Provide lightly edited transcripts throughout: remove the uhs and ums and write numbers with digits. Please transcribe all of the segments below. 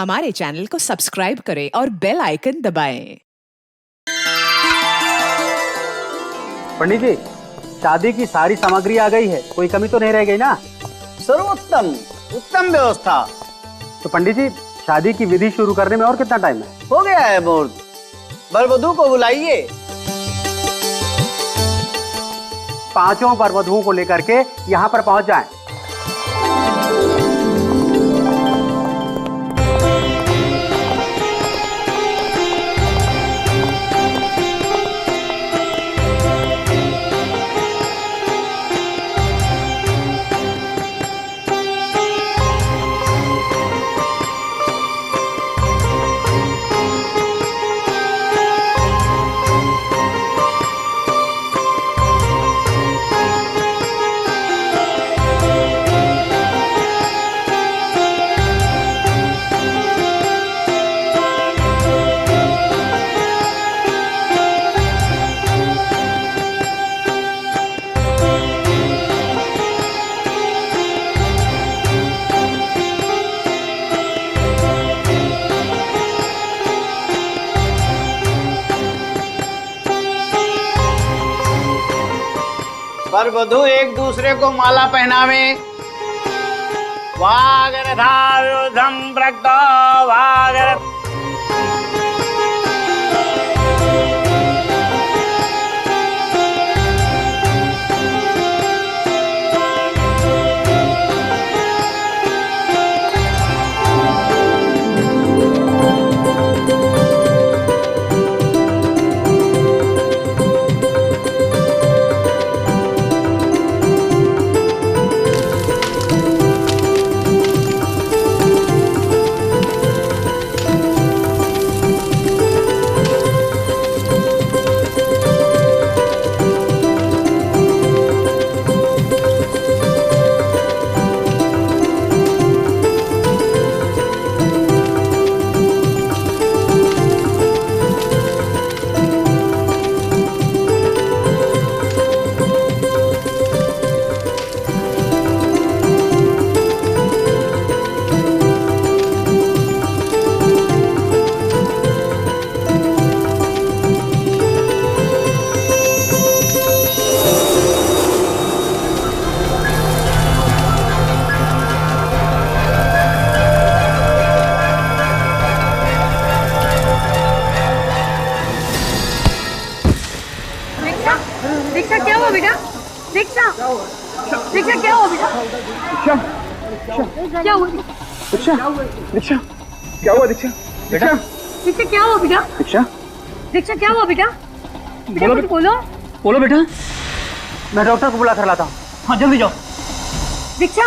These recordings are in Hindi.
हमारे चैनल को सब्सक्राइब करें और बेल आइकन दबाएं। पंडित जी, शादी की सारी सामग्री आ गई है, कोई कमी तो नहीं रह गई ना? सर्वोत्तम, उत्तम व्यवस्था। तो पंडित जी, शादी की विधि शुरू करने में और कितना टाइम है? हो गया है मुहूर्त। वर वधू को बुलाइए। 5 वर वधुओं को लेकर के यहाँ पर पहुँच जाएं। वर वधू एक दूसरे को माला पहनावे। वागरधायुधं प्रक्तो वागर। दीक्षा क्या हुआ बेटा? दीक्षा दीक्षा क्या हुआ बेटा? क्या हुआ? दीक्षा दीक्षा क्या हुआ? दीक्षा बेटा, दीक्षा क्या हुआ बेटा? दीक्षा दीक्षा क्या हुआ बेटा? बोलो कुछ बोलो। बोलो बेटा। मैं डॉक्टर को बुला कर लाता हूँ। हाँ, जल्दी जाओ। दीक्षा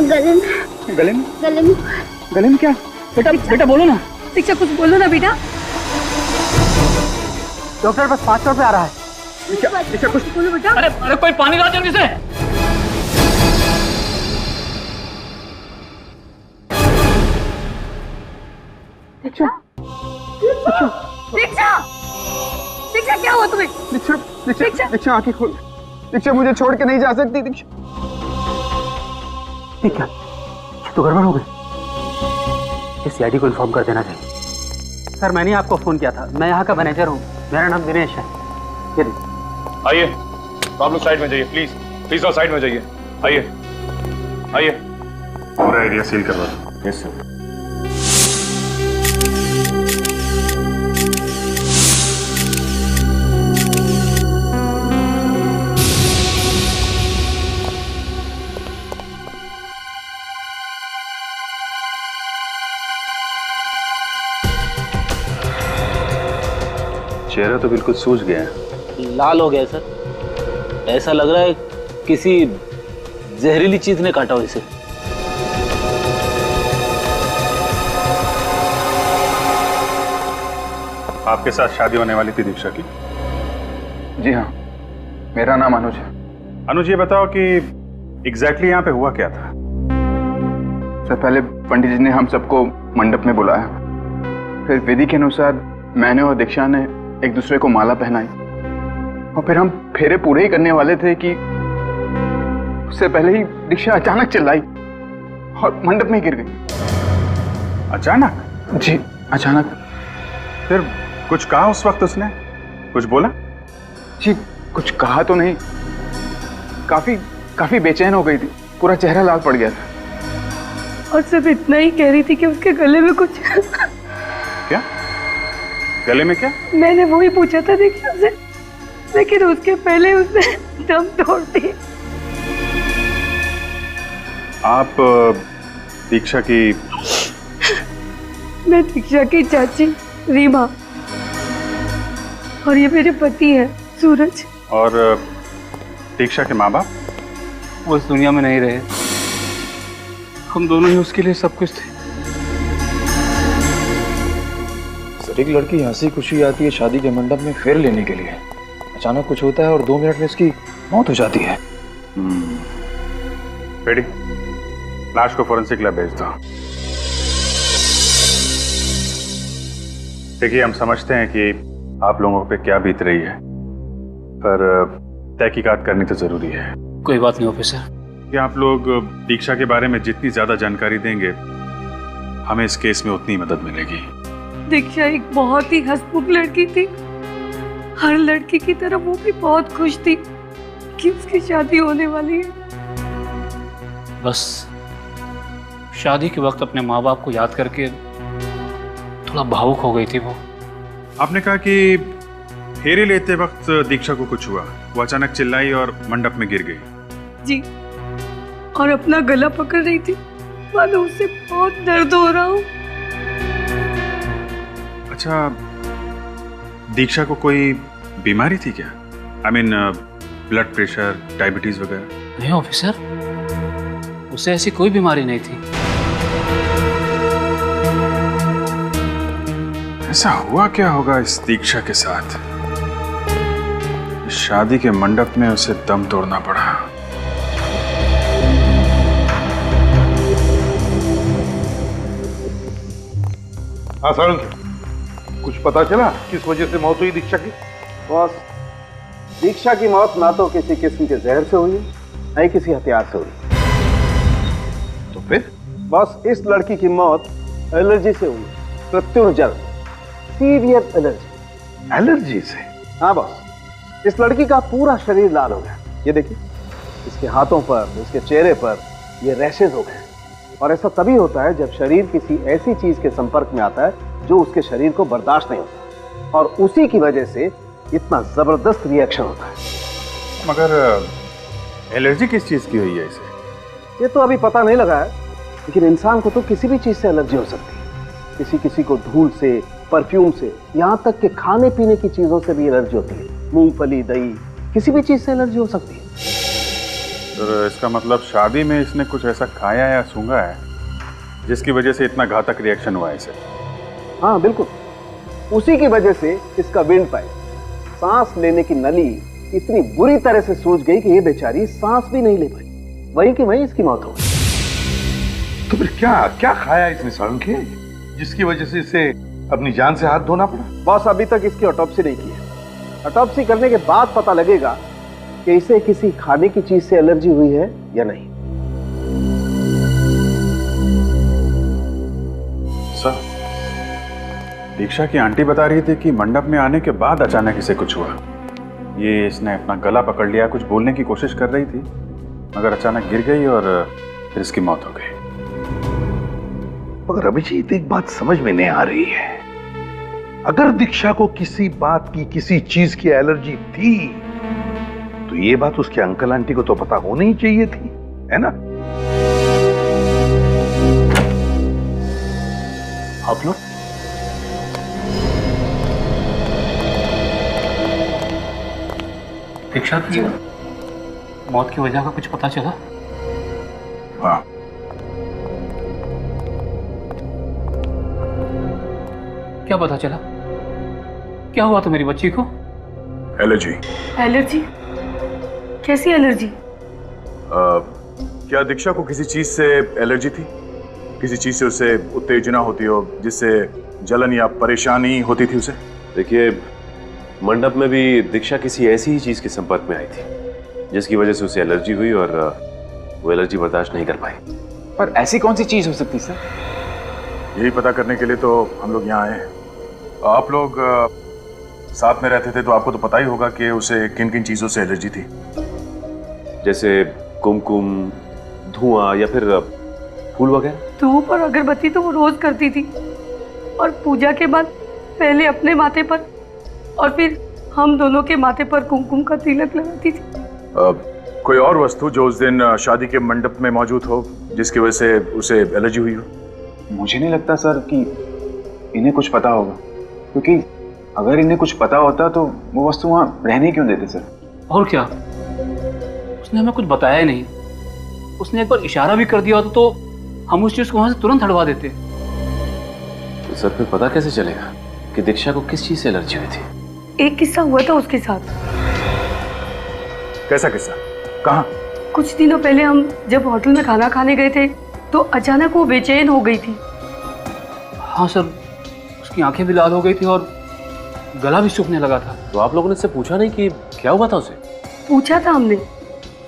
गले में गले में गले में गले में क्या? बेटा बेटा बोलो ना। दीक्षा कुछ बोलो ना बेटा। डॉक्टर बस 5 मिनट पे आ रहा है। दीक्षा कुछ बोलो बेटा। अरे अरे कोई पानी ला जल्दी से। दीक्षा दीक्षा दीक्षा क्या हुआ तुम्हें? दीक्षा दीक्षा दीक्षा आंखें खोल। दीक्षा मुझे छोड़ के नहीं जा सकती। दीक्षा ठीक है, तो गड़बड़ हो गई। सीआईडी को इन्फॉर्म कर देना चाहिए। सर, मैंने आपको फोन किया था। मैं यहाँ का मैनेजर हूँ, मेरा नाम दिनेश है। आइए, आप लोग साइड में जाइए, प्लीज प्लीज और साइड में जाइए। आइए आइए, पूरा एरिया सील करवा दो। Yes sir. चेहरा तो बिल्कुल सूज गया है। लाल हो गया सर। ऐसा लग रहा है किसी जहरीली चीज ने काटा हो इसे। आपके साथ शादी होने वाली थी दीक्षा की? जी हाँ, मेरा नाम अनुज है। अनुज, ये बताओ कि एग्जैक्टली यहाँ पे हुआ क्या था? सर, पहले पंडित जी ने हम सबको मंडप में बुलाया, फिर विधि के अनुसार मैंने और दीक्षा ने एक दूसरे को माला पहनाई और फिर हम फेरे पूरे ही करने वाले थे कि उससे पहले ही दीक्षा अचानक चिल्लाई और मंडप में गिर गई। अचानक? जी अचानक। फिर कुछ कहा उस वक्त उसने? कुछ बोला? जी कुछ कहा तो नहीं, काफी बेचैन हो गई थी, पूरा चेहरा लाल पड़ गया था। और सिर्फ इतना ही कह रही थी कि उसके गले में कुछ क्या? गले में क्या? मैंने वो ही पूछा था दीक्षा से, लेकिन उसके पहले उसने दम तोड़ दी। आप दीक्षा की? मैं दीक्षा की चाची रीमा, और ये मेरे पति हैं सूरज। और दीक्षा के माँ बाप? वो इस दुनिया में नहीं रहे, हम दोनों ही उसके लिए सब कुछ थे। सर एक लड़की हंसी खुशी आती है शादी के मंडप में फेर लेने के लिए, अचानक कुछ होता है और 2 मिनट में उसकी मौत हो जाती है। बेटी, लाश को फोरेंसिक लैब भेज दो। देखिए, हम समझते हैं कि आप लोगों पे क्या बीत रही है, पर तहकीकात करनी तो जरूरी है। कोई बात नहीं ऑफिसर। कि आप लोग दीक्षा के बारे में जितनी ज्यादा जानकारी देंगे, हमें इस केस में उतनी मदद मिलेगी। दीक्षा एक बहुत ही हंसमुख लड़की थी, हर लड़की की तरह वो भी बहुत खुश थी कि उसकी शादी होने वाली है। बस शादी के वक्त अपने माँ बाप को याद करके थोड़ा भावुक हो गई थी वो। आपने कहा कि फेरे लेते वक्त दीक्षा को कुछ हुआ, वो अचानक चिल्लाई और मंडप में गिर गई। जी, और अपना गला पकड़ रही थी, मानो उससे बहुत दर्द हो रहा हो। अच्छा, दीक्षा को कोई बीमारी थी क्या? I mean, blood pressure, diabetes वगैरह? नहीं ऑफिसर, उसे ऐसी कोई बीमारी नहीं थी। ऐसा हुआ क्या होगा इस दीक्षा के साथ? शादी के मंडप में उसे दम तोड़ना पड़ा। हाँ सर, कुछ पता चला किस वजह से मौत हुई दीक्षा की? बॉस, दीक्षा की मौत ना तो किसी किस्म के जहर से हुई, ना ही किसी हथियार से हुई। तो फिर? बॉस, इस लड़की की मौत एलर्जी से हुई, प्रत्युर्जन, सीवियर एलर्जी। एलर्जी से? हाँ बॉस, इस लड़की का पूरा शरीर लाल हो गया। ये देखिए, इसके हाथों पर, इसके चेहरे पर ये रैशेज हो गए। और ऐसा तभी होता है जब शरीर किसी ऐसी चीज के संपर्क में आता है जो उसके शरीर को बर्दाश्त नहीं होता, और उसी की वजह से इतना जबरदस्त रिएक्शन होता है। मगर एलर्जी किस चीज की हुई है इसे? ये तो अभी पता नहीं लगा है, लेकिन इंसान को तो किसी भी चीज से एलर्जी हो सकती है। किसी को धूल से, परफ्यूम से, यहाँ तक कि खाने पीने की चीजों से भी एलर्जी होती है। मूंगफली, दही, किसी भी चीज से एलर्जी हो सकती है। तो इसका मतलब शादी में इसने कुछ ऐसा खाया या सूंघा है जिसकी वजह से इतना घातक रिएक्शन हुआ है इसे? हाँ बिल्कुल, उसी की वजह से इसका विंड पाइप, सांस लेने की नली इतनी बुरी तरह से सूज गई कि ये बेचारी सांस भी नहीं ले पाई। वहीं की वहीं इसकी मौत हो गई। तो फिर क्या खाया इसने सारुण के, जिसकी वजह से इसे अपनी जान से हाथ धोना पड़ा? बॉस, अभी तक इसकी ऑटोप्सी नहीं की है। ऑटोप्सी करने के बाद पता लगेगा कि इसे किसी खाने की चीज से एलर्जी हुई है या नहीं। सर, दीक्षा की आंटी बता रही थी कि मंडप में आने के बाद अचानक इसे कुछ हुआ। ये इसने अपना गला पकड़ लिया, कुछ बोलने की कोशिश कर रही थी, मगर अचानक गिर गई और फिर इसकी मौत हो गई। मगर अभिजीत, एक बात समझ में नहीं आ रही है। अगर दीक्षा को किसी बात की, किसी चीज की एलर्जी थी, तो ये बात उसके अंकल आंटी को तो पता होनी ही चाहिए थी, है ना? आप लोग दीक्षा की मौत की वजह का कुछ पता चला? हाँ, क्या पता चला? क्या हुआ था मेरी बच्ची को? एलर्जी। एलर्जी? कैसी एलर्जी? क्या दीक्षा को किसी चीज से एलर्जी थी? किसी चीज से उसे उत्तेजना होती हो, जिससे जलन या परेशानी होती थी उसे? देखिए, मंडप में भी दीक्षा किसी ऐसी ही चीज के संपर्क में आई थी जिसकी वजह से उसे एलर्जी हुई और वो एलर्जी बर्दाश्त नहीं कर पाई। पर ऐसी कौन सी चीज हो सकती सर? यही पता करने के लिए तो हम लोग यहाँ आए हैं। आप लोग साथ में रहते थे तो आपको तो पता ही होगा कि उसे किन किन चीजों से एलर्जी थी। जैसे कुमकुम, धुआं या फिर फूल वगैरह। धूप और अगरबत्ती तो वो रोज करती थी, और पूजा के बाद पहले अपने माथे पर और फिर हम दोनों के माथे पर कुमकुम का तिलक लगाती थी। कोई और वस्तु जो उस दिन शादी के मंडप में मौजूद हो जिसकी वजह से उसे एलर्जी हुई हो? मुझे नहीं लगता सर कि इन्हें कुछ पता होगा, क्योंकि अगर इन्हें कुछ पता होता तो वो वस्तु वहाँ रहने क्यों देते सर? और क्या, उसने हमें कुछ बताया ही नहीं। उसने एक बार इशारा भी कर दिया होता तो हम उस चीज को वहां से तुरंत हटवा देते। तो सर फिर पता कैसे चलेगा कि दीक्षा को किस चीज से एलर्जी हुई थी? एक किस्सा हुआ था उसके साथ। कैसा किस्सा? कहाँ? कुछ दिनों पहले हम जब होटल में खाना खाने गए थे तो अचानक वो बेचैन हो गई थी। हाँ सर, उसकी आंखें भी लाल हो गई थी और गला भी सूखने लगा था। तो आप लोगों ने उससे पूछा नहीं कि क्या हुआ था उसे? पूछा था हमने,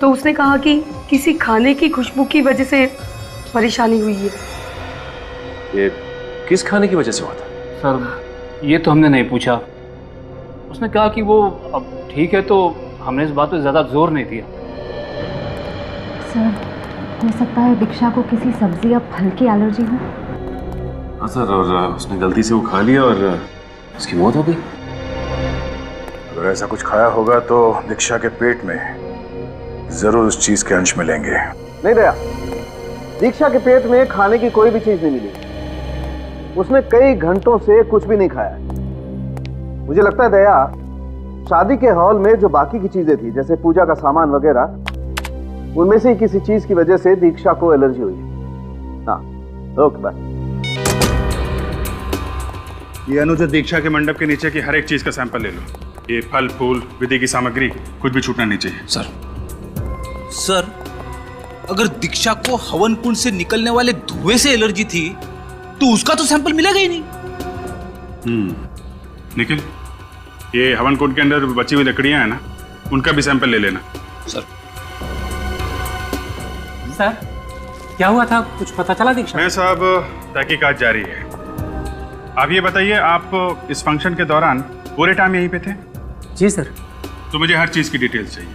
तो उसने कहा कि किसी खाने की खुशबू की वजह से परेशानी हुई है। ये किस खाने की वजह से हुआ था? सर ये तो हमने नहीं पूछा। उसने कहा कि वो अब ठीक है, तो हमने इस बात पे ज्यादा जोर नहीं दिया। सर हो सकता है दीक्षा को किसी सब्जी या फल की एलर्जी हो। हाँ सर, और उसने गलती से वो खा लिया और उसकी मौत हो गई। अगर ऐसा कुछ खाया होगा तो दीक्षा के पेट में जरूर उस चीज के अंश मिलेंगे। नहीं दया, दीक्षा के पेट में खाने की कोई भी चीज नहीं मिली। उसने कई घंटों से कुछ भी नहीं खाया। मुझे लगता है दया, शादी के हॉल में जो बाकी की चीजें थी जैसे पूजा का सामान वगैरह, उनमें से किसी चीज की वजह से दीक्षा को एलर्जी हुई है। हाँ, ओके बाय। ये अनुज, दीक्षा के मंडप के नीचे की हर एक चीज का सैंपल ले लो। ये फल फूल, विधि की सामग्री, कुछ भी छूटना नहीं चाहिए। सर, अगर दीक्षा को हवन कुंड से निकलने वाले धुएं से एलर्जी थी तो उसका तो सैंपल मिलेगा ही नहीं। निखिल, ये हवन कुंड के अंदर बची हुई लकड़ियां हैं ना, उनका भी सैंपल ले लेना। सर क्या हुआ था, कुछ पता चला दीक्षा? मैं साहब, तहकीकात जारी है। आप ये बताइए, आप इस फंक्शन के दौरान पूरे टाइम यहीं पे थे? जी सर। तो मुझे हर चीज की डिटेल्स चाहिए।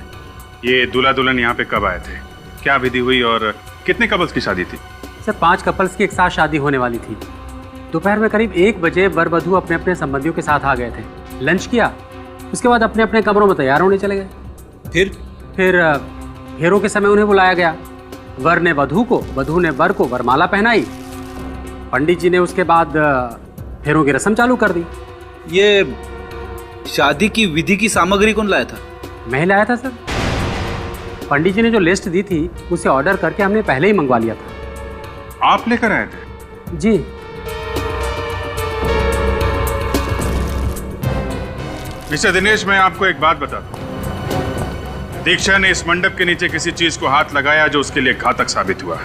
ये दूल्हा दुल्हन यहाँ पे कब आए थे, क्या विधि हुई और कितने कपल्स की शादी थी? सर 5 कपल्स की एक साथ शादी होने वाली थी। दोपहर में करीब 1 बजे वर वधू अपने अपने संबंधियों के साथ आ गए थे, लंच किया, उसके बाद अपने अपने कमरों में तैयार होने चले गए। फिर फेरों के समय उन्हें बुलाया गया। वर ने वधू को, वधू ने वर को वरमाला पहनाई। पंडित जी ने उसके बाद फेरों की रस्म चालू कर दी। ये शादी की विधि की सामग्री कौन लाया था? मैं ही लाया था सर। पंडित जी ने जो लिस्ट दी थी उसे ऑर्डर करके हमने पहले ही मंगवा लिया था। आप लेकर आए थे? जी। मिस्टर दिनेश, मैं आपको एक बात बताता हूँ। दीक्षा ने इस मंडप के नीचे किसी चीज को हाथ लगाया जो उसके लिए घातक साबित हुआ।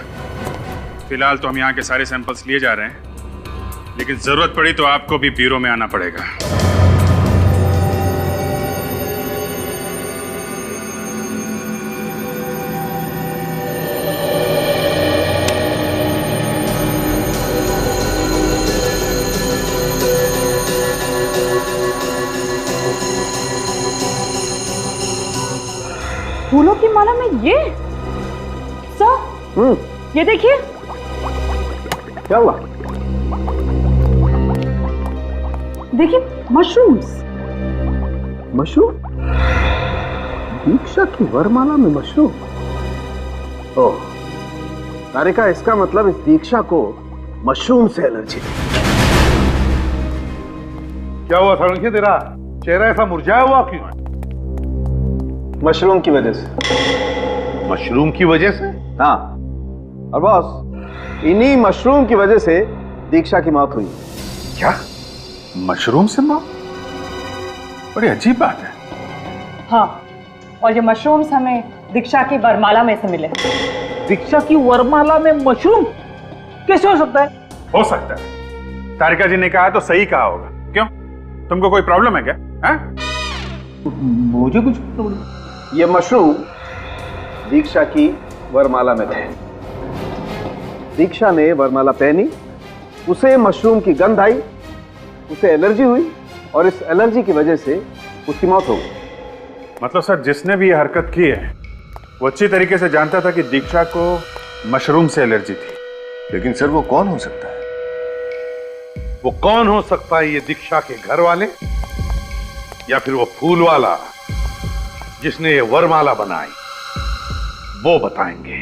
फिलहाल तो हम यहाँ के सारे सैंपल्स लिए जा रहे हैं, लेकिन जरूरत पड़ी तो आपको भी ब्यूरो में आना पड़ेगा। फूलों की माला में ये सर, ये देखिए। क्या हुआ? देखिए, मशरूम्स। मशरूम? दीक्षा की वरमाला में मशरूम? ओह, तारिका, इसका मतलब इस दीक्षा को मशरूम से एलर्जी थी। क्या हुआ सारंगी, तेरा चेहरा ऐसा मुरझाया हुआ क्यों है? मशरूम की वजह से। मशरूम की वजह से? हाँ, और बॉस, इन्हीं मशरूम की वजह से दीक्षा की मौत हुई। क्या? मशरूम से मौत? बड़ी अजीब बात है। हाँ, और ये मशरूम्स हमें दीक्षा की वरमाला में से मिले। दीक्षा की वरमाला में मशरूम कैसे हो सकता है? हो सकता है। तारिका जी ने कहा तो सही कहा होगा। क्यों, तुमको कोई प्रॉब्लम है क्या? मुझे कुछ प्रॉब्लम? ये मशरूम दीक्षा की वरमाला में थे। दीक्षा ने वरमाला पहनी, उसे मशरूम की गंध आई, उसे एलर्जी हुई और इस एलर्जी की वजह से उसकी मौत हो गई। मतलब सर, जिसने भी ये हरकत की है वो अच्छी तरीके से जानता था कि दीक्षा को मशरूम से एलर्जी थी। लेकिन सर वो कौन हो सकता है? वो कौन हो सकता है? ये दीक्षा के घर वाले या फिर वो फूल वाला जिसने ये वरमाला बनाई? वो बताएंगे।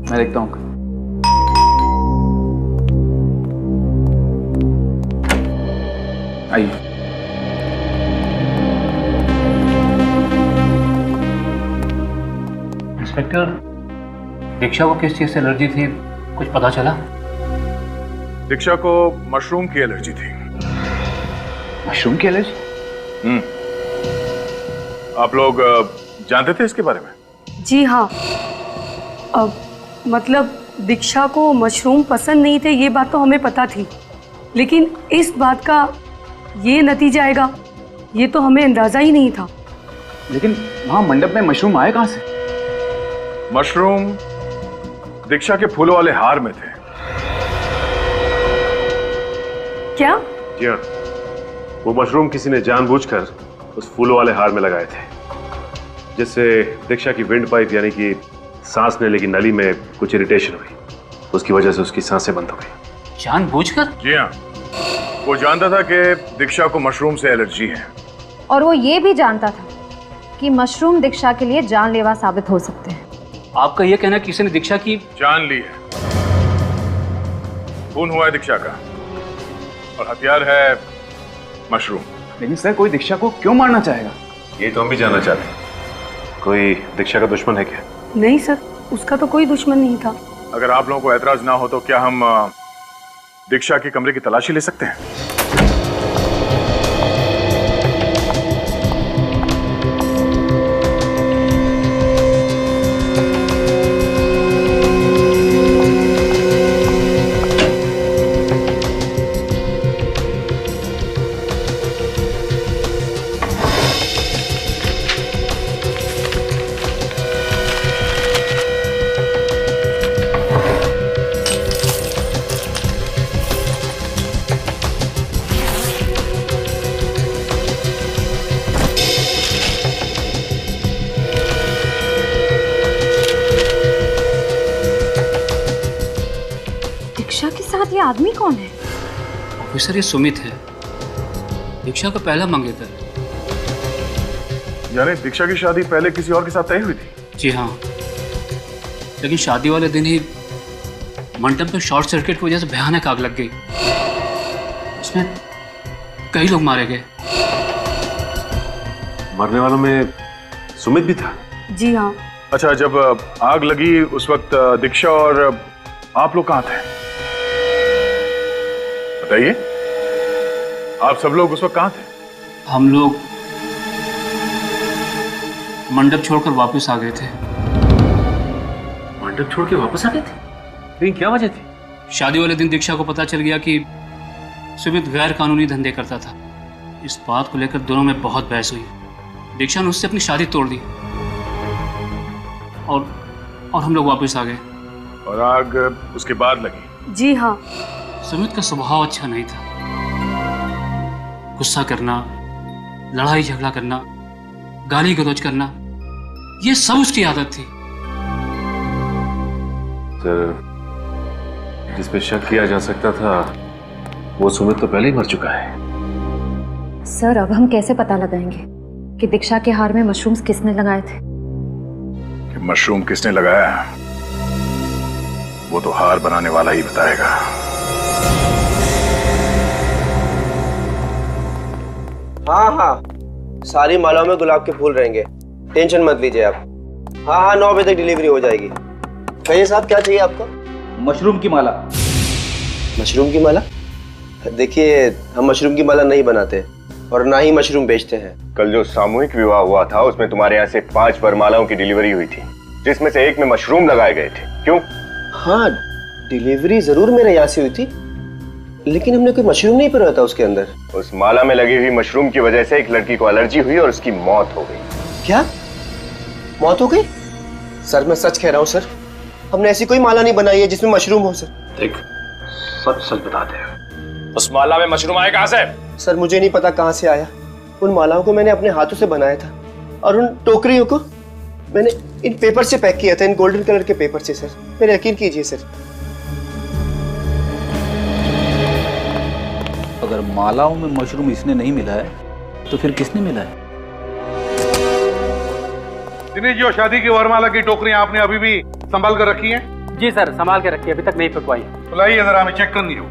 मैं देखता हूँ। आइए। इंस्पेक्टर, दीक्षा को किस चीज से एलर्जी थी, कुछ पता चला? दीक्षा को मशरूम की एलर्जी थी। मशरूम की एलर्जी? आप लोग जानते थे इसके बारे में? जी हाँ। अब मतलब दीक्षा को मशरूम पसंद नहीं थे, ये बात तो हमें पता थी, लेकिन इस बात का ये नतीजा आएगा ये तो हमें अंदाजा ही नहीं था। लेकिन वहां मंडप में मशरूम आए कहां से? मशरूम दीक्षा के फूलों वाले हार में थे। क्या? जी हाँ, वो मशरूम किसी ने जानबूझकर उस फूलों वाले हार में लगाए थे, जिससे दीक्षा की विंड पाइप यानी कि सांस लेने की नली में कुछ इरिटेशन हुई, उसकी वजह से उसकी सांसें बंद हो गई। जानबूझकर? जी हाँ, वो जानता था कि दीक्षा को मशरूम से एलर्जी है, और वो ये भी जानता था कि मशरूम दीक्षा के लिए जानलेवा साबित हो सकते हैं। आपका ये कहना किसी ने दीक्षा की जान ली है। खून हुआ है दीक्षा का और हथियार है मशरूम। लेकिन सर, कोई दीक्षा को क्यों मारना चाहेगा? ये तो हम भी जानना चाहते हैं। कोई दीक्षा का दुश्मन है क्या? नहीं सर, उसका तो कोई दुश्मन नहीं था। अगर आप लोगों को ऐतराज ना हो तो क्या हम दीक्षा के कमरे की तलाशी ले सकते हैं? दीक्षा के साथ ये आदमी कौन है? ऑफिसर, ये सुमित है, दीक्षा का पहला मंगेतर। यानी दीक्षा की शादी पहले किसी और के साथ तय हुई थी? जी हाँ, लेकिन शादी वाले दिन ही मंडप में शॉर्ट सर्किट की वजह से भयानक आग लग गई। उसमें कई लोग मारे गए। मरने वालों में सुमित भी था? जी हाँ। अच्छा, जब आग लगी उस वक्त दीक्षा और आप लोग कहाँ थे? बताइए, आप सब लोग उस वक्त कहाँ थे? हम लोग मंडप छोड़कर वापस आ गए थे। मंडप छोड़ के वापस आ गए थे? लेकिन क्या वजह थी? शादी वाले दिन दीक्षा को पता चल गया कि सुमित गैर कानूनी धंधे करता था। इस बात को लेकर दोनों में बहुत बहस हुई। दीक्षा ने उससे अपनी शादी तोड़ दी और हम लोग वापस आ गए। और आग उसके बाद लगी? जी हाँ। सुमित का स्वभाव अच्छा नहीं था। गुस्सा करना, लड़ाई झगड़ा करना, गाली गलौज करना, ये सब उसकी आदत थी। सर, जिस पे शक किया जा सकता था वो सुमित तो पहले ही मर चुका है। सर, अब हम कैसे पता लगाएंगे कि दीक्षा के हार में मशरूम्स किसने लगाए थे? कि मशरूम किसने लगाया है वो तो हार बनाने वाला ही बताएगा। हाँ हाँ, सारी मालाओं में गुलाब के फूल रहेंगे, टेंशन मत लीजिए आप। हाँ हाँ, 9 बजे तक डिलीवरी हो जाएगी। कहिए साहब, क्या चाहिए आपको? मशरूम की माला। मशरूम की माला? देखिए, हम मशरूम की माला नहीं बनाते और ना ही मशरूम बेचते हैं। कल जो सामूहिक विवाह हुआ था उसमें तुम्हारे यहाँ से 5 वरमालाओं की डिलीवरी हुई थी, जिसमें से एक में मशरूम लगाए गए थे। क्यों? हाँ, डिलीवरी जरूर मेरे यहाँ से हुई थी, लेकिन हमने कोई मशरूम नहीं पिरोया था उसके अंदर। उस माला में लगी हुई मशरूम की वजह से एक लड़की को एलर्जी हुई और उसकी मौत हो गई। क्या मौत हो गई? सर मैं सच कह रहा हूँ सर, हमने ऐसी कोई माला नहीं बनाई है जिसमें मशरूम हो सर। देख, सच सच बता दे, उस माला में मशरूम आए कहां से? सर मुझे नहीं पता कहां से आया। उन मालाओं को मैंने अपने हाथों से बनाया था और उन टोकरियों को मैंने इन पेपर से पैक किया था, इन गोल्डन कलर के पेपर से सर। मेरे यकीन कीजिए सर। अगर मालाओं में मशरूम इसने नहीं मिला है तो फिर किसने मिला है? दिनेश जी, शादी की वरमाला की टोकरियां आपने अभी भी संभाल कर रखी हैं? जी सर, संभाल के रखिए, अभी तक नहीं पिकवाई। बुलाइए जरा, हमें चेक करनी हो।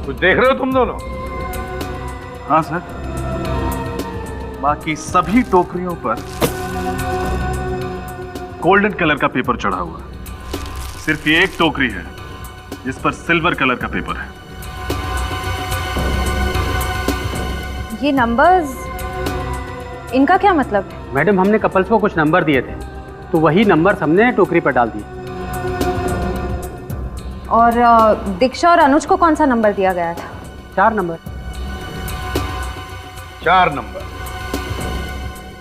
कुछ देख रहे हो तुम दोनों? हाँ सर, बाकी सभी टोकरियों पर गोल्डन कलर का पेपर चढ़ा हुआ है। सिर्फ ये एक टोकरी है जिस पर सिल्वर कलर का पेपर है। ये नंबर्स, इनका क्या मतलब है? मैडम, हमने कपल्स को कुछ नंबर दिए थे, तो वही नंबर हमने टोकरी पर डाल दिए। और दीक्षा और अनुज को कौन सा नंबर दिया गया था? 4 नंबर। 4 नंबर।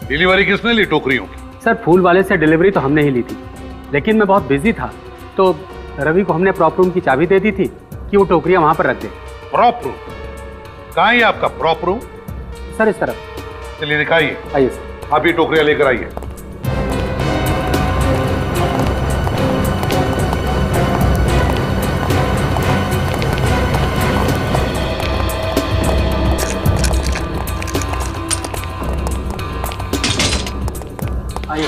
डिलीवरी किसने ली टोकरियों की? सर, फूल वाले से डिलीवरी तो हमने ही ली थी, लेकिन मैं बहुत बिजी था, तो रवि को हमने प्रॉप रूम की चाबी दे दी थी कि वो टोकरियां वहां पर रख दे। Prop room? कहाँ है आपका प्रॉप रूम? सर इस तरफ। चलिए दिखाइए। आइए सर। आप ये टोकरियां लेकर आइए। आइए।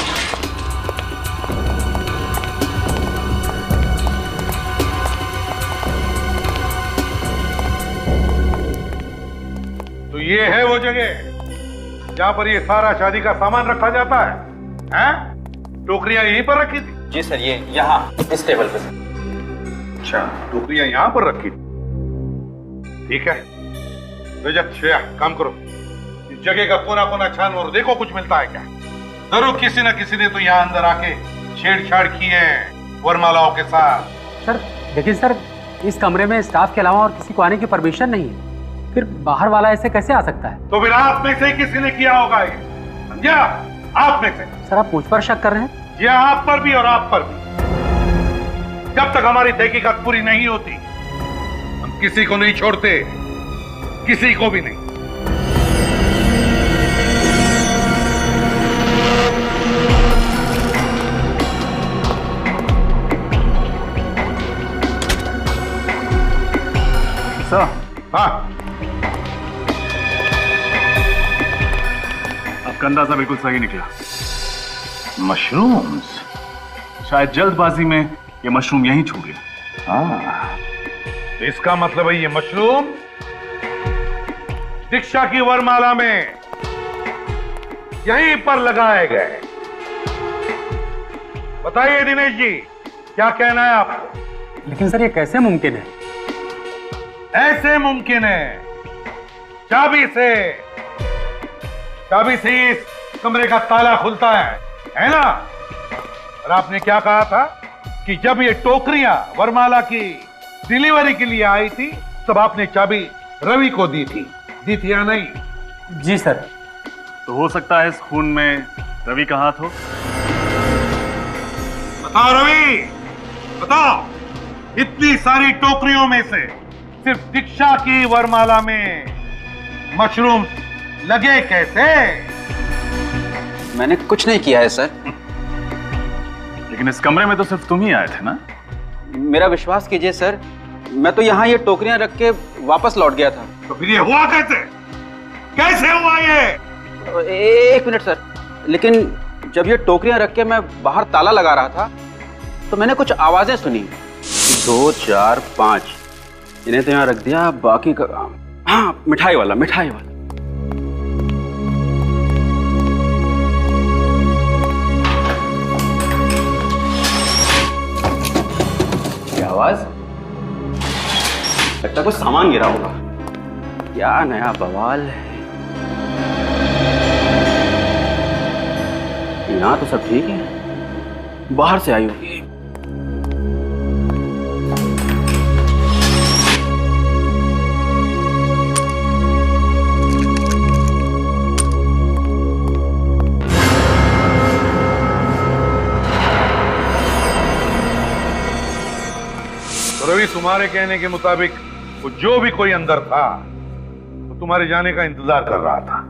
तो ये है वो जगह जहां पर ये सारा शादी का सामान रखा जाता है? हैं? टोकरियां यहीं पर रखी थी? जी सर, ये यहाँ इस टेबल पे। अच्छा, टोकरियां यहां पर रखी थी। ठीक है, रजत, श्रेया, काम करो, इस जगह का कोना कोना छान और देखो कुछ मिलता है क्या। जरूर किसी न किसी ने तो यहाँ अंदर आके छेड़छाड़ की है वरमालाओं के साथ। सर लेकिन सर, इस कमरे में स्टाफ के अलावा और किसी को आने की परमिशन नहीं है, फिर बाहर वाला ऐसे कैसे आ सकता है? तो फिर आप में से किसी ने किया होगा ये, समझा? आप में से। सर, आप मुझ पर शक कर रहे हैं? जी, आप पर भी और आप पर भी। जब तक हमारी तहकीकात पूरी नहीं होती हम किसी को नहीं छोड़ते, किसी को भी नहीं। सर। हाँ, आपका अंदाजा बिल्कुल सही निकला। मशरूम्स? शायद जल्दबाजी में ये मशरूम यहीं छू गए। हाँ, तो इसका मतलब है ये मशरूम दीक्षा की वरमाला में यहीं पर लगाए गए। बताइए दिनेश जी, क्या कहना है आपको? लेकिन सर, ये कैसे मुमकिन है? ऐसे मुमकिन है, चाबी से इस कमरे का ताला खुलता है ना? और आपने क्या कहा था कि जब ये टोकरियां वरमाला की डिलीवरी के लिए आई थी तब आपने चाबी रवि को दी थी या नहीं? जी सर। तो हो सकता है इस खून में रवि का हाथ हो। बताओ रवि, बताओ, इतनी सारी टोकरियों में से सिर्फ दीक्षा की वरमाला में मशरूम लगे कैसे? मैंने कुछ नहीं किया है सर। लेकिन इस कमरे में तो सिर्फ तुम ही आए थे ना? मेरा विश्वास कीजिए सर, मैं तो यहाँ ये टोकरियां रख के वापस लौट गया था। तो फिर ये हुआ कैसे? कैसे हुआ ये? एक मिनट सर, लेकिन जब ये टोकरियां रख के मैं बाहर ताला लगा रहा था तो मैंने कुछ आवाजें सुनी। 2, 4, 5, इन्हें तो यहाँ रख दिया, बाकी का हाँ, मिठाई वाला। क्या आवाज? लगता कुछ सामान गिरा होगा। क्या नया बवाल है। यहाँ तो सब ठीक है, बाहर से आई होगी। रवि, तुम्हारे कहने के मुताबिक वो जो भी कोई अंदर था वो तुम्हारे जाने का इंतजार कर रहा था।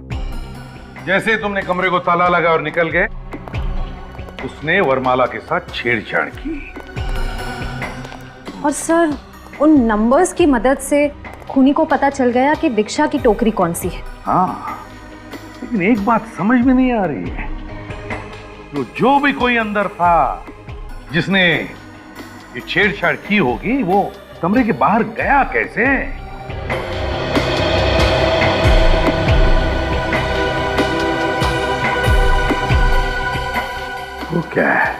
जैसे तुमने कमरे को ताला लगा और निकल गए, उसने वरमाला के साथ छेड़छाड़ की। और सर, उन नंबर्स की मदद से खूनी को पता चल गया कि दीक्षा की टोकरी कौन सी है। हाँ, लेकिन एक बात समझ में नहीं आ रही है, जो भी कोई अंदर था जिसने ये छेड़छाड़ की होगी, वो कमरे के बाहर गया कैसे? वो क्या है?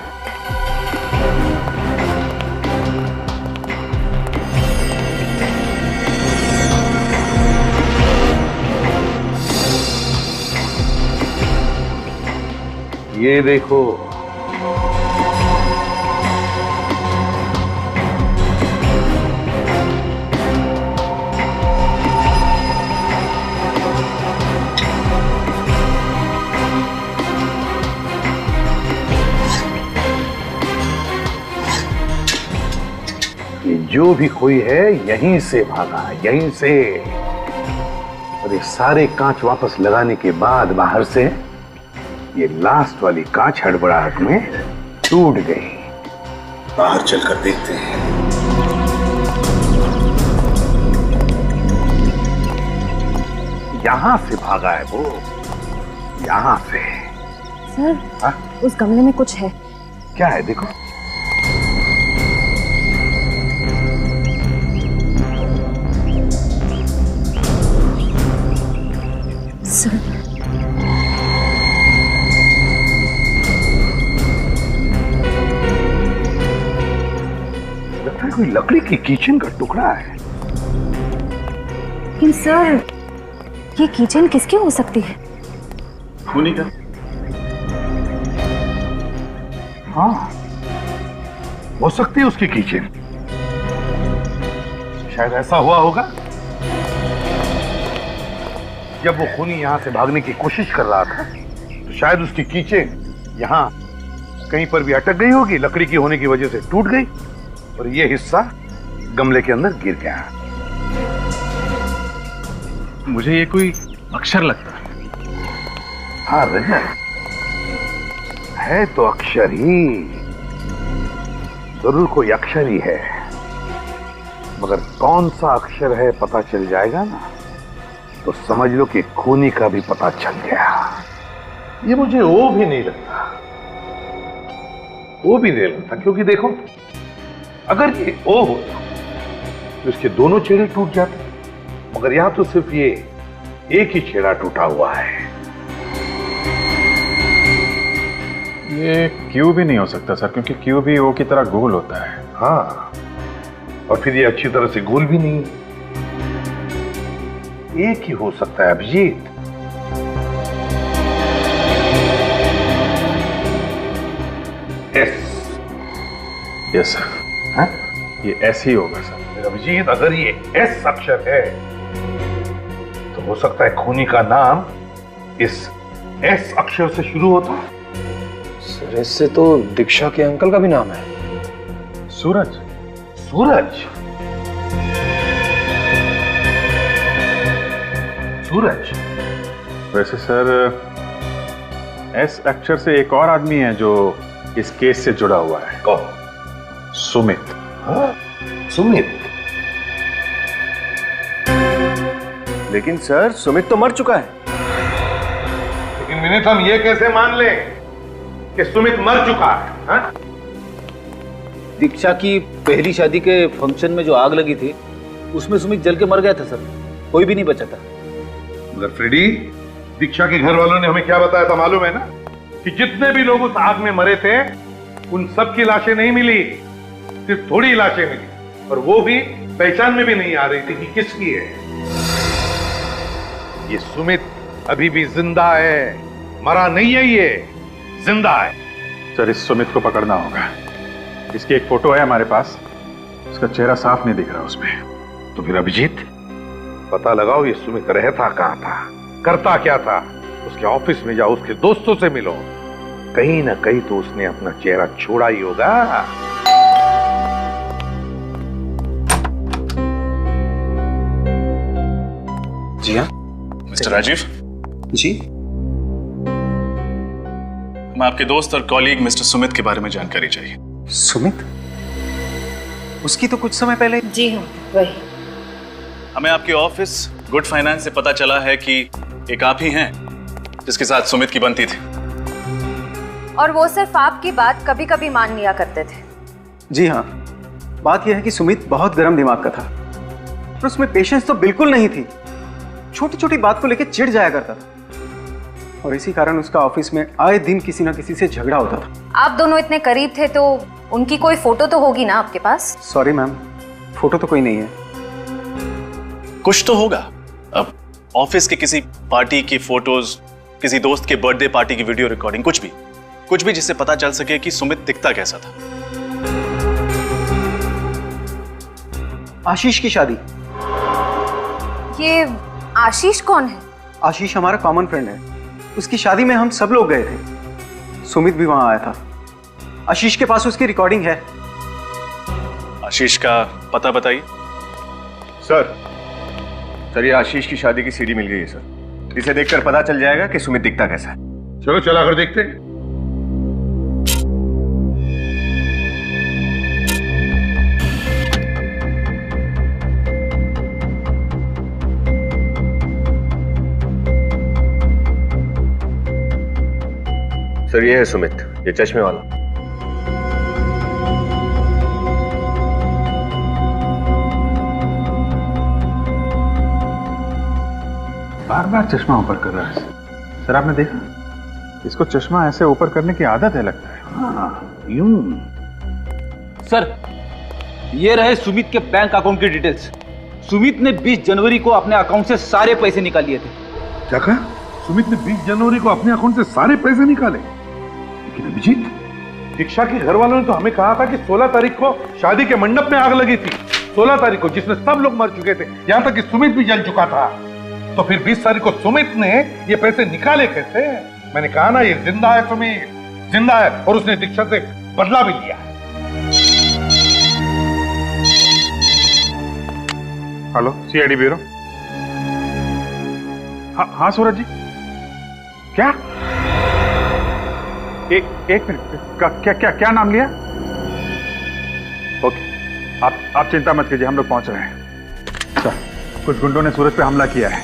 ये देखो, जो भी कोई है यहीं से भागा, यहीं से। और ये सारे कांच वापस लगाने के बाद बाहर से ये लास्ट वाली कांच हड़बड़ाहट में टूट गई। बाहर चलकर देखते हैं। यहां से भागा है वो, यहां से। सर, हा? उस गमले में कुछ है। क्या है? देखो। सर, लगता है कोई लकड़ी की किचन का टुकड़ा है। लेकिन सर, ये किचन किसकी हो सकती है? खूनी का। हाँ, हो सकती है उसकी किचन। शायद ऐसा हुआ होगा, जब वो खूनी यहां से भागने की कोशिश कर रहा था तो शायद उसकी कीचेन यहां कहीं पर भी अटक गई होगी, लकड़ी की होने की वजह से टूट गई और ये हिस्सा गमले के अंदर गिर गया। मुझे ये कोई अक्षर लगता है। हाँ रजत, है तो अक्षर ही, जरूर कोई अक्षर ही है, मगर कौन सा अक्षर है पता चल जाएगा ना तो समझ लो कि खूनी का भी पता चल गया। ये मुझे ओ भी नहीं लगता, ओ भी नहीं लगता, क्योंकि देखो, अगर ये ओ होता तो इसके दोनों छेड़े टूट जाते, मगर यहां तो सिर्फ ये एक ही छेड़ा टूटा हुआ है। ये क्यू भी नहीं हो सकता सर, क्योंकि क्यू भी ओ की तरह गोल होता है। हाँ, और फिर ये अच्छी तरह से गोल भी नहीं। एक ही हो सकता है अभिजीत। एस। Yes sir. हाँ? ये एस ही होगा सर। अभिजीत, अगर ये एस अक्षर है तो हो सकता है खूनी का नाम इस एस अक्षर से शुरू होता है। सर, इससे तो दीक्षा के अंकल का भी नाम है, सूरज। सूरज? सूरज? वैसे सर, एस अक्षर से एक और आदमी है जो इस केस से जुड़ा हुआ है। कौन? सुमित। हाँ, सुमित। लेकिन सर, सुमित तो मर चुका है। लेकिन विनीत, हम ये कैसे मान लें कि सुमित मर चुका है? हाँ? दीक्षा की पहली शादी के फंक्शन में जो आग लगी थी, उसमें सुमित जल के मर गया था सर, कोई भी नहीं बचा था। मगर फ्रेडी, दीक्षा के घर वालों ने हमें क्या बताया था मालूम है ना, कि जितने भी लोग उस आग में मरे थे उन सब की लाशें नहीं मिली, सिर्फ थोड़ी लाशें मिली, और वो भी पहचान में भी नहीं आ रही थी कि किसकी है। ये सुमित अभी भी जिंदा है, मरा नहीं है ये। जिंदा है। सर, इस सुमित को पकड़ना होगा। इसकी एक फोटो है हमारे पास, उसका चेहरा साफ नहीं दिख रहा उसमें। तो फिर अभिजीत, पता लगाओ ये सुमित रहता कहाँ था, करता क्या था। उसके ऑफिस में जाओ, उसके दोस्तों से मिलो, कहीं ना कहीं तो उसने अपना चेहरा छोड़ा ही होगा। जी हाँ। मिस्टर राजीव जी, हमें आपके दोस्त और कॉलीग मिस्टर सुमित के बारे में जानकारी चाहिए। सुमित? उसकी तो कुछ समय पहले। जी हाँ, वही। हमें आपके ऑफिस गुड फाइनेंस से पता चला है कि एक आप ही हैं जिसके साथ सुमित की बनती थी, और वो सिर्फ आपकी बात कभी कभी मान लिया करते थे। जी हाँ, बात यह है कि सुमित बहुत गर्म दिमाग का था, पर उसमें पेशेंस तो बिल्कुल नहीं थी। छोटी छोटी बात को लेकर चिढ़ जाया करता था, और इसी कारण उसका ऑफिस में आए दिन किसी ना किसी से झगड़ा होता था। आप दोनों इतने करीब थे तो उनकी कोई फोटो तो होगी ना आपके पास? सॉरी मैम, फोटो तो कोई नहीं है। कुछ तो होगा। अब ऑफिस के किसी पार्टी की फोटोज, किसी दोस्त के बर्थडे पार्टी की वीडियो रिकॉर्डिंग, कुछ भी जिससे पता चल सके कि सुमित दिखता कैसा था। आशीष की शादी। ये आशीष कौन है? आशीष हमारा कॉमन फ्रेंड है। उसकी शादी में हम सब लोग गए थे, सुमित भी वहां आया था। आशीष के पास उसकी रिकॉर्डिंग है। आशीष का पता बताइए। सर ये आशीष की शादी की सीडी मिल गई है सर। इसे देखकर पता चल जाएगा कि सुमित दिखता कैसा है। चलो चला कर देखते हैं। सर ये है सुमित, ये चश्मे वाला। बार बार चश्मा ऊपर कर रहा है। सर आपने देखा, इसको चश्मा ऐसे ऊपर करने की आदत है लगता है। हाँ, यूं। सर ये रहे सुमित के बैंक अकाउंट की डिटेल्स। सुमित ने 20 जनवरी को अपने अकाउंट से सारे पैसे निकाल लिए थे। क्या कहा? सुमित ने 20 जनवरी को अपने अकाउंट से सारे पैसे निकाले? लेकिन अभिजीत, दीक्षा के घर वालों ने तो हमें कहा था कि 16 तारीख को शादी के मंडप में आग लगी थी। 16 तारीख को, जिसमें सब लोग मर चुके थे, यहां तक कि सुमित भी जल चुका था। तो फिर 20 तारीख को सुमित ने ये पैसे निकाले कैसे? मैंने कहा ना, ये जिंदा है सुमित, जिंदा है, और उसने दीक्षा से बदला भी लिया है। Hello, CID bureau. हाँ सूरज जी, क्या? एक मिनट, क्या नाम लिया? ओके, आप चिंता मत कीजिए, हम लोग पहुंच रहे हैं। सर, कुछ गुंडों ने सूरज पे हमला किया है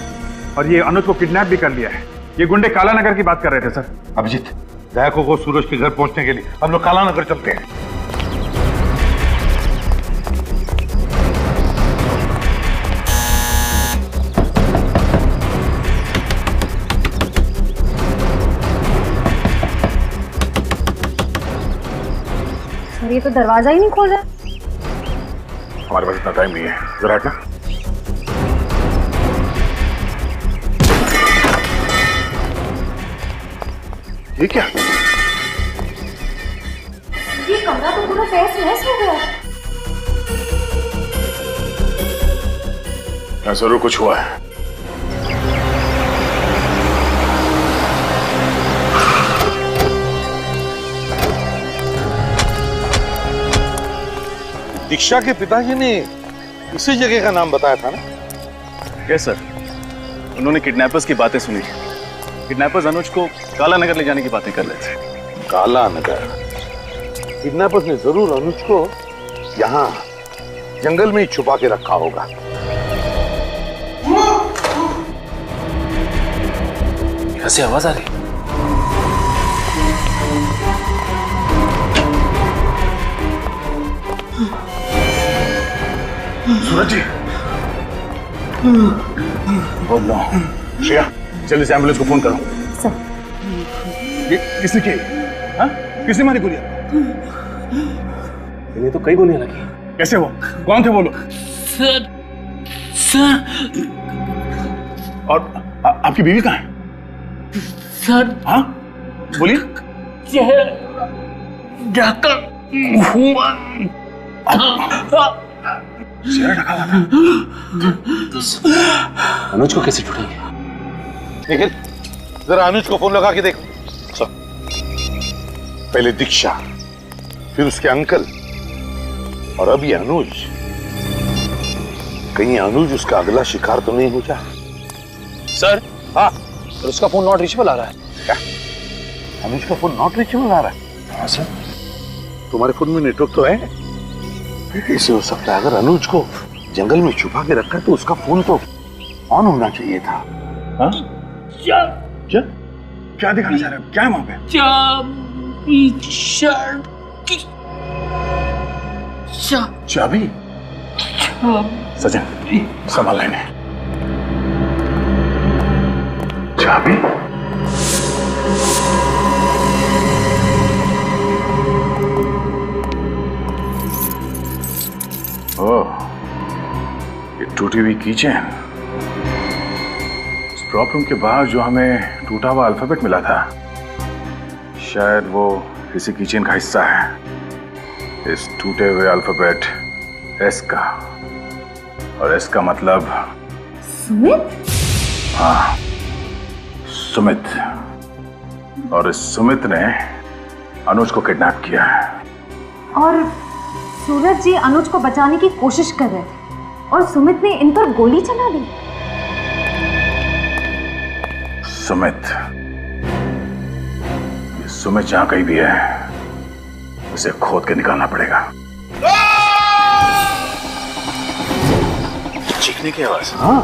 और ये अनुज को किडनैप भी कर लिया है। ये गुंडे काला नगर की बात कर रहे थे सर। अभिजीत, दयाको को सूरज के घर पहुंचने के लिए हम लोग काला नगर चलते हैं। सर ये तो दरवाजा ही नहीं खोल रहा। हमारे पास इतना टाइम नहीं है, जरा हटना। ये क्या? ये कमरा तो पूरा तहस नहस हो गया। यहाँ जरूर कुछ हुआ है। दीक्षा के पिताजी ने इसी जगह का नाम बताया था ना? यस सर, उन्होंने किडनैपर्स की बातें सुनी। किडनैपर्स अनुज को काला नगर ले जाने की बातें कर रहे थे। काला नगर? किडनैपर्स ने जरूर अनुज को यहाँ जंगल में ही छुपा के रखा होगा। यहाँ से आवाज आ रही। सूरज जी, बोल लो। श्रेया, जल्दी से एम्बुलेंस को फोन करो। सर, ये किसने की? हाँ? किसने मारी गोलियां? इन्हें तो कई गोलियां लगी। कैसे हो? कौन थे बोलो? सर और आपकी बीवी कहाँ है? सर। हाँ बोलिए। ढका हुआ चेहरा ढका हुआ था। अनुज को कैसे ढूंढेंगे? निखिल, जरा अनुज को फोन लगा के देख। पहले दीक्षा, फिर उसके अंकल, और अब ये अनुज। कहीं अनुज उसका अगला शिकार तो नहीं हो जाए? सर। हाँ, और उसका फोन नॉट रीचेबल आ रहा है। क्या? अनुज का फोन नॉट रीचेबल आ रहा है? हाँ सर। तुम्हारे फोन में नेटवर्क तो है? कैसे हो सकता है? अगर अनुज को जंगल में छुपा के रखा तो उसका फोन तो ऑन होना चाहिए था। हाँ? क्या दिखाना चाह रहे हो? क्या है वहां पे? चाबी? सचिन, संभाल लेने। चाबी? ओह, ये टूटी हुई कीचेन। इस प्रॉब्लम के बाद जो हमें टूटा हुआ अल्फाबेट मिला था, शायद वो किसी कीचेन का हिस्सा है। इस टूटे हुए अल्फाबेट एस का, और एस का मतलब सुमित? हाँ, सुमित। और इस सुमित ने अनुज को किडनैप किया है। और सूरज जी अनुज को बचाने की कोशिश कर रहे थे और सुमित ने इन पर गोली चला दी। सुमित, ये सुमित जहां कहीं भी है, उसे खोद के निकालना पड़ेगा। चीखने की आवाज। हाँ,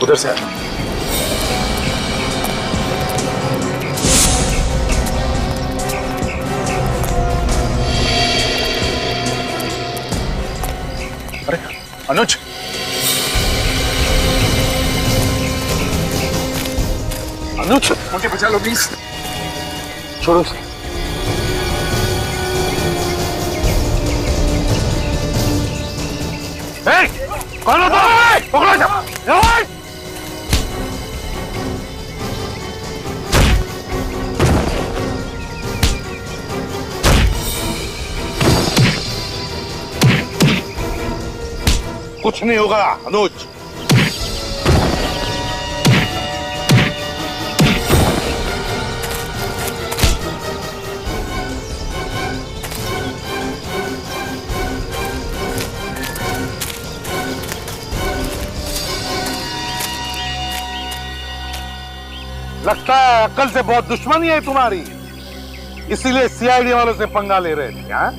उधर से आ। अरे अनुज, अनुज, मुझे बचा लो प्लीज। छोड़ो उसे। कौन हो तुम? पकड़ो इसे। कुछ नहीं होगा अनुज। लगता है अक्ल से बहुत दुश्मनी है तुम्हारी, इसीलिए सीआईडी वालों से पंगा ले रहे थे। हाँ?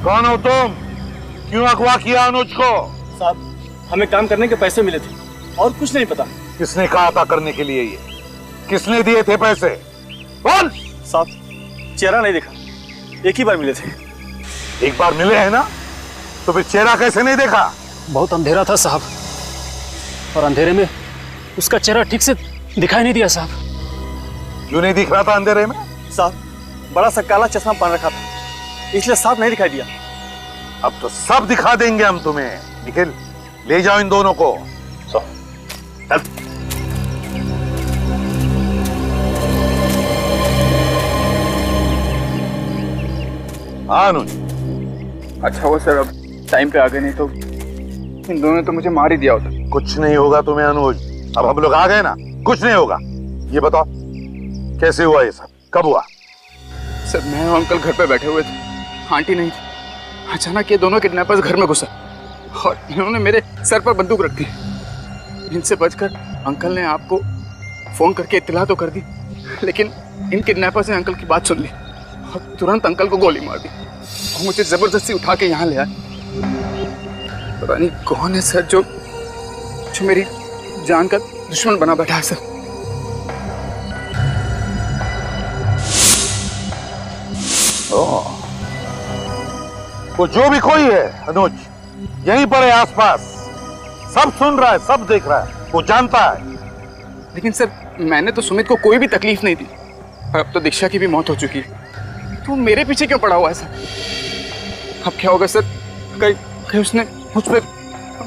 कौन हो तुम? क्यों अगवा किया अनुज को? साहब, हमें काम करने के पैसे मिले थे और कुछ नहीं पता। किसने कहा था करने के लिए? ये किसने दिए थे पैसे? बोल। साहब, चेहरा नहीं देखा, एक ही बार मिले थे। एक बार मिले हैं ना, तो फिर चेहरा कैसे नहीं देखा? बहुत अंधेरा था साहब, और अंधेरे में उसका चेहरा ठीक से दिखाई नहीं दिया साहब। क्यों नहीं दिख रहा था अंधेरे में? साहब, बड़ा सा काला चश्मा पहन रखा था, इसलिए साफ नहीं दिखाई दिया। अब तो सब दिखा देंगे हम तुम्हें। निखिल, ले जाओ इन दोनों को। चल। हाँ अनुज। अच्छा हुआ सर, अब टाइम पे आ गए, नहीं तो इन दोनों ने तो मुझे मार ही दिया होता। कुछ नहीं होगा तुम्हें अनुज, अब हम लोग आ गए ना, कुछ नहीं होगा। ये बताओ कैसे हुआ ये सब, कब हुआ? सर, मैं और अंकल घर पे बैठे हुए थे, आंटी नहीं थी। अचानक ये दोनों किडनैपर्स घर में घुसा और इन्होंने मेरे सर पर बंदूक रख दी। इनसे बचकर अंकल ने आपको फोन करके इत्तला तो कर दी, लेकिन इन किडनैपर्स ने अंकल की बात सुन ली और तुरंत अंकल को गोली मार दी और मुझे जबरदस्ती उठा के यहाँ ले आए। पता नहीं कौन है सर जो मेरी जान का दुश्मन बना बैठा है सर। वो जो भी कोई है अनुज, यहीं पर है आसपास, सब सुन रहा है, सब देख रहा है, वो जानता है। लेकिन सर, मैंने तो सुमित को कोई भी तकलीफ नहीं दी और अब तो दीक्षा की भी मौत हो चुकी है, तो मेरे पीछे क्यों पड़ा हुआ है सर? अब क्या होगा सर? कहीं उसने मुझ पर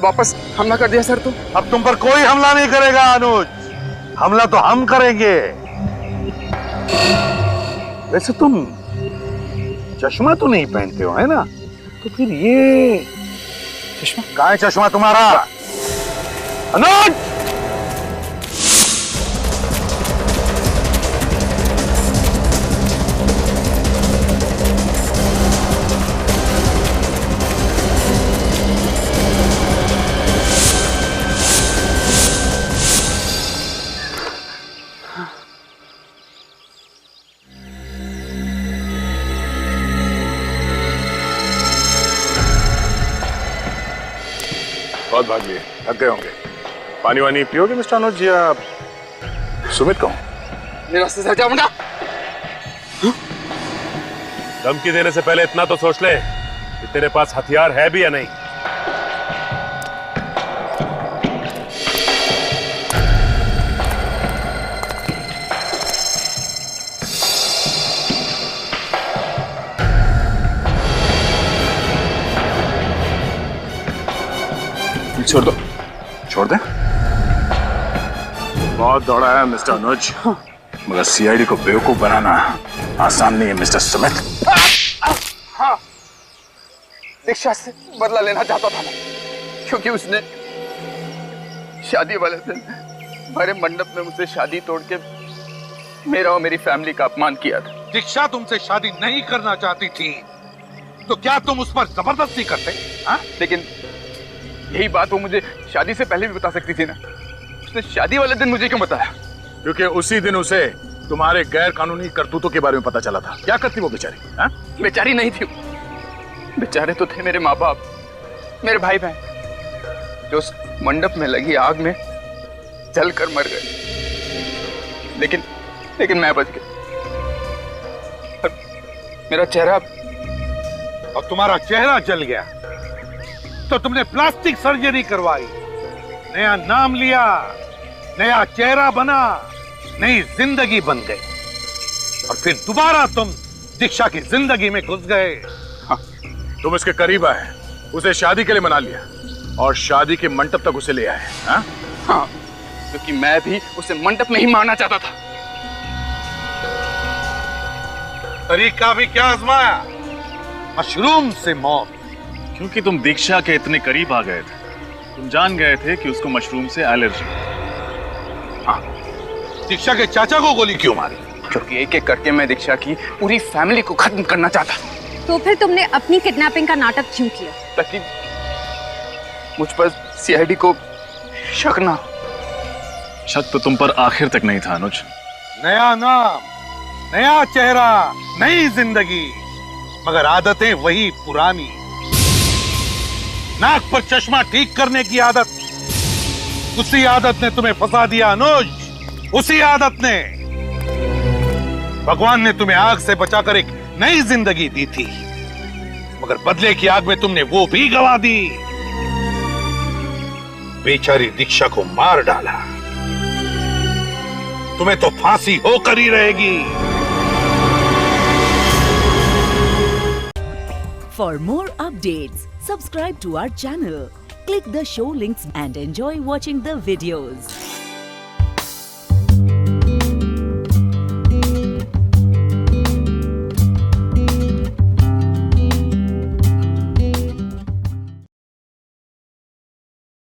वापस हमला कर दिया सर तो? अब तुम पर कोई हमला नहीं करेगा अनुज, हमला तो हम करेंगे। वैसे तुम चश्मा तो नहीं पहनते हो, है ना? तो फिर ये चश्मा कहाँ है? चश्मा तुम्हारा? अनुज! बहुत भाग लिए, थक गए होंगे। पानी वानी पियोगे मिस्टर अनुज या सुमित को? मेरे रास्ते से हटा मुंडा। धमकी देने से पहले इतना तो सोच ले कि तेरे पास हथियार है भी या नहीं। छोड़ दो। छोड़ दे? बहुत दौड़ा है मिस्टर अनुज, मगर सीआईडी को बेवकूफ बनाना आसान नहीं है मिस्टर सुमित। हाँ, दीक्षा से बदला लेना चाहता था मैं, क्योंकि उसने शादी वाले दिन हमारे मंडप में मुझसे शादी तोड़ के मेरा और मेरी फैमिली का अपमान किया था। दीक्षा तुमसे शादी नहीं करना चाहती थी, तो क्या तुम उस पर जबरदस्ती करते? हाँ? लेकिन यही बात वो मुझे शादी से पहले भी बता सकती थी ना। उसने शादी वाले दिन मुझे क्यों बताया? क्योंकि उसी दिन उसे तुम्हारे गैर कानूनी करतूतों के बारे में पता चला था। क्या करती वो बेचारी? हाँ? बेचारी नहीं थी, बेचारे तो थे मेरे माँ बाप, मेरे भाई बहन, जो उस मंडप में लगी आग में जलकर मर गए। लेकिन मैं बच गया। मेरा चेहरा, और तुम्हारा चेहरा जल गया तो तुमने प्लास्टिक सर्जरी करवाई, नया नाम लिया, नया चेहरा बना, नई जिंदगी बन गई, और फिर दोबारा तुम दीक्षा की जिंदगी में घुस गए। हाँ, तुम इसके करीब आए, उसे शादी के लिए मना लिया और शादी के मंडप तक उसे ले आए। हाँ? हाँ, क्योंकि मैं भी उसे मंडप में ही मारना चाहता था। तरीका भी क्या आजमाया? मशरूम से मौत। क्योंकि तुम दीक्षा के इतने करीब आ गए थे, तुम जान गए थे कि उसको मशरूम से एलर्जी। हाँ, दीक्षा के चाचा को गोली क्यों मारी? क्योंकि एक एक करके मैं दीक्षा की पूरी फैमिली को खत्म करना चाहता था। तो फिर तुमने अपनी किडनैपिंग का नाटक क्यों किया? ताकि मुझ पर सीआईडी को शक ना। शक तो तुम पर आखिर तक नहीं था अनुज। नया नाम, नया चेहरा, नई जिंदगी, मगर आदतें वही पुरानी। नाक पर चश्मा ठीक करने की आदत, उसी आदत ने तुम्हें फंसा दिया अनुज, उसी आदत ने। भगवान ने तुम्हें आग से बचाकर एक नई जिंदगी दी थी, मगर बदले की आग में तुमने वो भी गंवा दी। बेचारी दीक्षा को मार डाला, तुम्हें तो फांसी होकर ही रहेगी। For more updates, subscribe to our channel, click the show links and enjoy watching the videos.